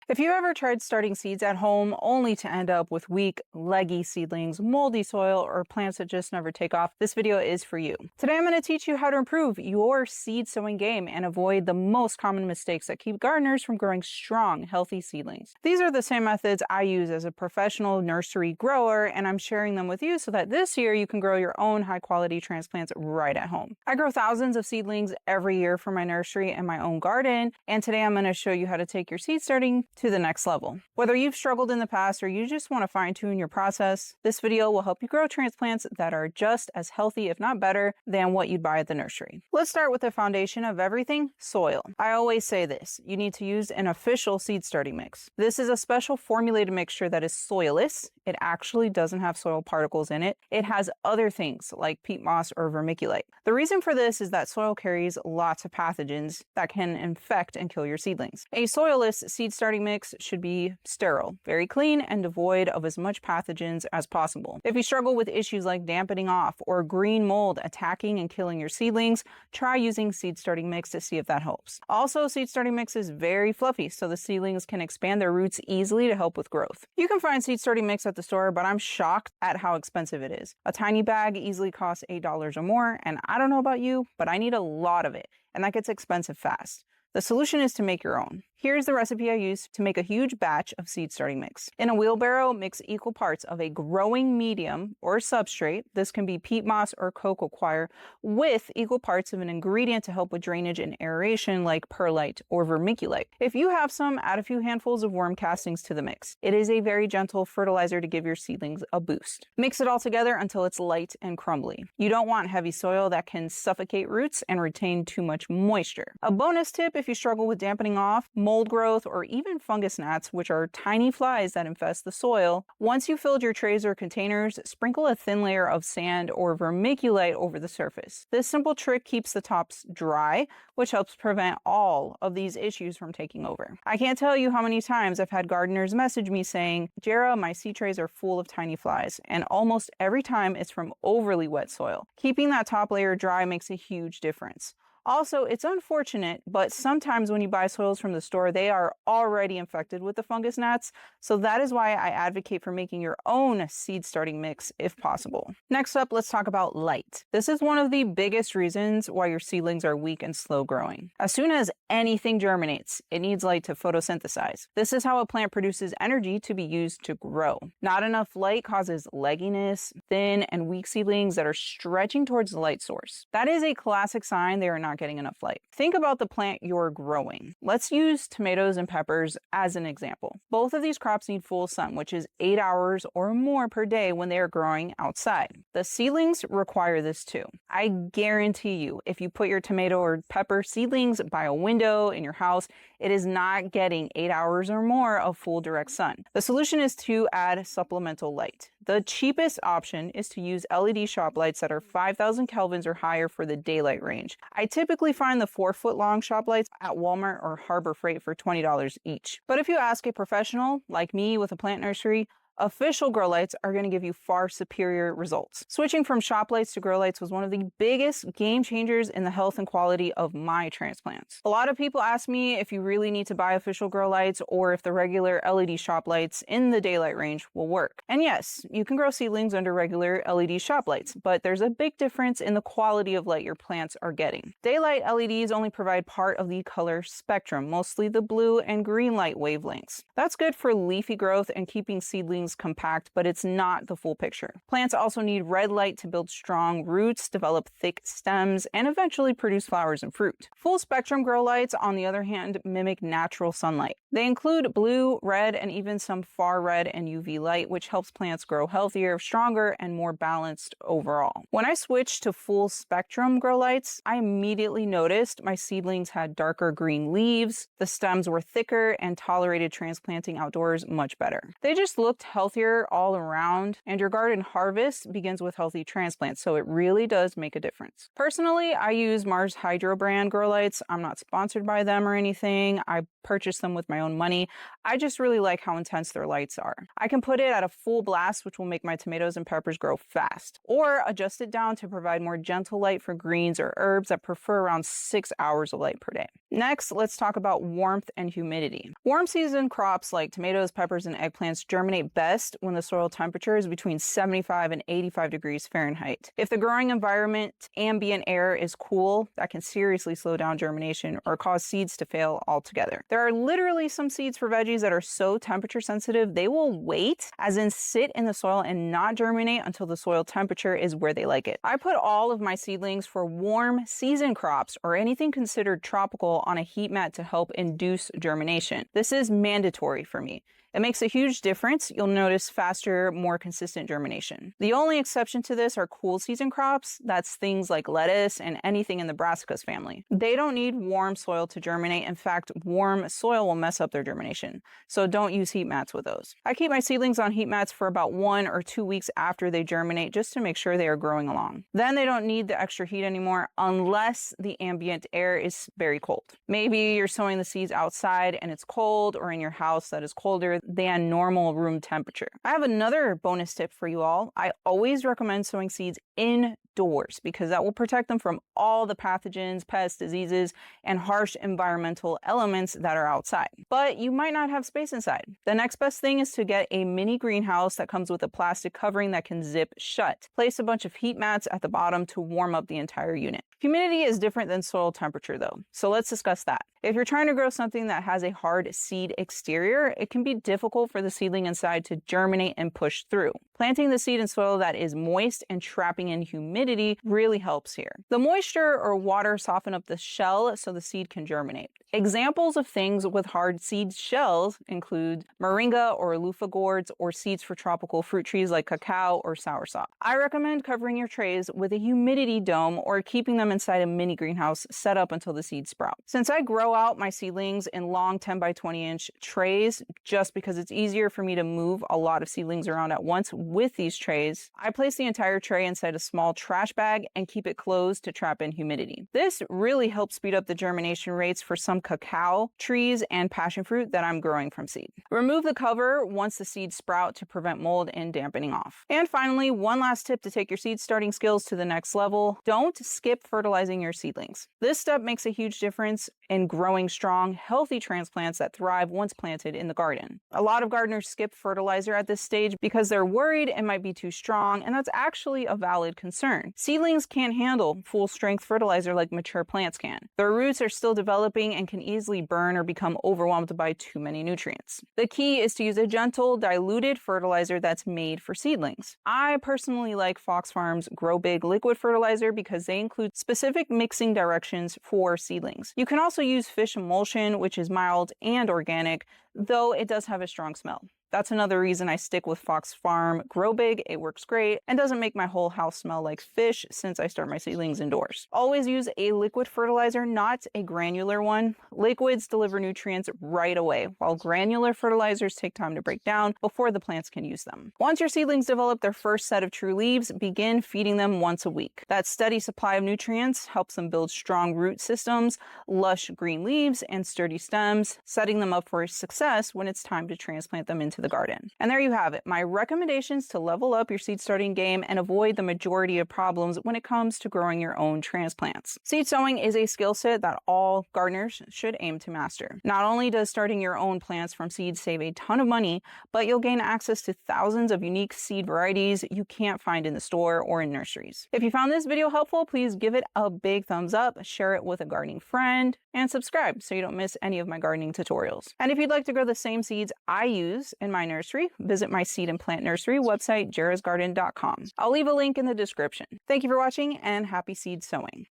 If you ever tried starting seeds at home only to end up with weak, leggy seedlings, moldy soil, or plants that just never take off, this video is for you. Today I'm going to teach you how to improve your seed sowing game and avoid the most common mistakes that keep gardeners from growing strong, healthy seedlings. These are the same methods I use as a professional nursery grower, and I'm sharing them with you so that this year you can grow your own high-quality transplants right at home. I grow thousands of seedlings every year for my nursery and my own garden, and today I'm going to show you how to take your seed starting to the next level. Whether you've struggled in the past or you just want to fine-tune your process, this video will help you grow transplants that are just as healthy, if not better, than what you'd buy at the nursery. Let's start with the foundation of everything, soil. I always say this, you need to use an official seed starting mix. This is a special formulated mixture that is soilless. It actually doesn't have soil particles in it. It has other things like peat moss or vermiculite. The reason for this is that soil carries lots of pathogens that can infect and kill your seedlings. A soilless seed starting mix should be sterile, very clean, and devoid of as much pathogens as possible. If you struggle with issues like dampening off or green mold attacking and killing your seedlings, try using seed starting mix to see if that helps. Also, seed starting mix is very fluffy, so the seedlings can expand their roots easily to help with growth. You can find seed starting mix at the store, but I'm shocked at how expensive it is. A tiny bag easily costs $8 or more, and I don't know about you, but I need a lot of it, and that gets expensive fast. The solution is to make your own. Here's the recipe I use to make a huge batch of seed starting mix. In a wheelbarrow, mix equal parts of a growing medium or substrate, this can be peat moss or cocoa coir, with equal parts of an ingredient to help with drainage and aeration like perlite or vermiculite. If you have some, add a few handfuls of worm castings to the mix. It is a very gentle fertilizer to give your seedlings a boost. Mix it all together until it's light and crumbly. You don't want heavy soil that can suffocate roots and retain too much moisture. A bonus tip if you struggle with dampening off, mold growth, or even fungus gnats, which are tiny flies that infest the soil. Once you've filled your trays or containers, sprinkle a thin layer of sand or vermiculite over the surface. This simple trick keeps the tops dry, which helps prevent all of these issues from taking over. I can't tell you how many times I've had gardeners message me saying, "Jerra, my seed trays are full of tiny flies," and almost every time it's from overly wet soil. Keeping that top layer dry makes a huge difference. Also, it's unfortunate, but sometimes when you buy soils from the store, they are already infected with the fungus gnats, so that is why I advocate for making your own seed starting mix if possible. Next up, let's talk about light. This is one of the biggest reasons why your seedlings are weak and slow growing. As soon as anything germinates, it needs light to photosynthesize. This is how a plant produces energy to be used to grow. Not enough light causes legginess, thin and weak seedlings that are stretching towards the light source. That is a classic sign they are not getting enough light. Think about the plant you're growing. Let's use tomatoes and peppers as an example. Both of these crops need full sun, which is 8 hours or more per day when they are growing outside. The seedlings require this too. I guarantee you, if you put your tomato or pepper seedlings by a window in your house, it is not getting 8 hours or more of full direct sun. The solution is to add supplemental light. The cheapest option is to use LED shop lights that are 5,000 kelvins or higher for the daylight range. I typically find the 4-foot long shop lights at Walmart or Harbor Freight for $20 each. But if you ask a professional like me with a plant nursery, official grow lights are going to give you far superior results. Switching from shop lights to grow lights was one of the biggest game changers in the health and quality of my transplants. A lot of people ask me if you really need to buy official grow lights or if the regular LED shop lights in the daylight range will work. And yes, you can grow seedlings under regular LED shop lights, but there's a big difference in the quality of light your plants are getting. Daylight LEDs only provide part of the color spectrum, mostly the blue and green light wavelengths. That's good for leafy growth and keeping seedlings compact, but it's not the full picture. Plants also need red light to build strong roots, develop thick stems, and eventually produce flowers and fruit. Full spectrum grow lights, on the other hand, mimic natural sunlight. They include blue, red, and even some far red and UV light, which helps plants grow healthier, stronger, and more balanced overall. When I switched to full spectrum grow lights, I immediately noticed my seedlings had darker green leaves, the stems were thicker, and tolerated transplanting outdoors much better. They just looked healthier all around, and your garden harvest begins with healthy transplants, so it really does make a difference. Personally, I use Mars Hydro brand grow lights. I'm not sponsored by them or anything. I purchased them with my own money. I just really like how intense their lights are. I can put it at a full blast, which will make my tomatoes and peppers grow fast, or adjust it down to provide more gentle light for greens or herbs that prefer around 6 hours of light per day. Next, let's talk about warmth and humidity. Warm season crops like tomatoes, peppers, and eggplants germinate best when the soil temperature is between 75 and 85 degrees Fahrenheit. If the growing environment, ambient air is cool, that can seriously slow down germination or cause seeds to fail altogether. There are literally some seeds for veggies that are so temperature sensitive, they will wait, as in sit in the soil and not germinate until the soil temperature is where they like it. I put all of my seedlings for warm season crops or anything considered tropical on a heat mat to help induce germination. This is mandatory for me. It makes a huge difference. You'll notice faster, more consistent germination. The only exception to this are cool season crops. That's things like lettuce and anything in the brassicas family. They don't need warm soil to germinate. In fact, warm soil will mess up their germination. So don't use heat mats with those. I keep my seedlings on heat mats for about 1 or 2 weeks after they germinate just to make sure they are growing along. Then they don't need the extra heat anymore unless the ambient air is very cold. Maybe you're sowing the seeds outside and it's cold, or in your house that is colder than normal room temperature. I have another bonus tip for you all. I always recommend sowing seeds indoors because that will protect them from all the pathogens, pests, diseases, and harsh environmental elements that are outside. But you might not have space inside. The next best thing is to get a mini greenhouse that comes with a plastic covering that can zip shut. Place a bunch of heat mats at the bottom to warm up the entire unit. Humidity is different than soil temperature though, so let's discuss that. If you're trying to grow something that has a hard seed exterior, it can be difficult for the seedling inside to germinate and push through. Planting the seed in soil that is moist and trapping in humidity really helps here. The moisture or water soften up the shell so the seed can germinate. Examples of things with hard seed shells include moringa or luffa gourds, or seeds for tropical fruit trees like cacao or soursop. I recommend covering your trays with a humidity dome or keeping them inside a mini greenhouse set up until the seeds sprout. Since I grow out my seedlings in long 10 by 20 inch trays, just because it's easier for me to move a lot of seedlings around at once with these trays, I place the entire tray inside a small trash bag and keep it closed to trap in humidity. This really helps speed up the germination rates for some cacao trees and passion fruit that I'm growing from seed. Remove the cover once the seeds sprout to prevent mold and dampening off. And finally, one last tip to take your seed starting skills to the next level: don't skip fertilizing your seedlings. This step makes a huge difference in growing strong, healthy transplants that thrive once planted in the garden. A lot of gardeners skip fertilizer at this stage because they're worried it might be too strong, and that's actually a valid concern. Seedlings can't handle full-strength fertilizer like mature plants can. Their roots are still developing and can easily burn or become overwhelmed by too many nutrients. The key is to use a gentle, diluted fertilizer that's made for seedlings. I personally like Fox Farms Grow Big liquid fertilizer because they include specific mixing directions for seedlings. You can also use fish emulsion, which is mild and organic, though it does have a strong smell. That's another reason I stick with Fox Farm Grow Big. It works great and doesn't make my whole house smell like fish since I start my seedlings indoors. Always use a liquid fertilizer, not a granular one. Liquids deliver nutrients right away, while granular fertilizers take time to break down before the plants can use them. Once your seedlings develop their first set of true leaves, begin feeding them once a week. That steady supply of nutrients helps them build strong root systems, lush green leaves, and sturdy stems, setting them up for success when it's time to transplant them into the garden. And there you have it, my recommendations to level up your seed starting game and avoid the majority of problems when it comes to growing your own transplants. Seed sowing is a skill set that all gardeners should aim to master. Not only does starting your own plants from seed save a ton of money, but you'll gain access to thousands of unique seed varieties you can't find in the store or in nurseries. If you found this video helpful, please give it a big thumbs up, share it with a gardening friend, and subscribe so you don't miss any of my gardening tutorials. And if you'd like to grow the same seeds I use in my nursery, visit my seed and plant nursery website, jerrasgarden.com. I'll leave a link in the description. Thank you for watching and happy seed sowing.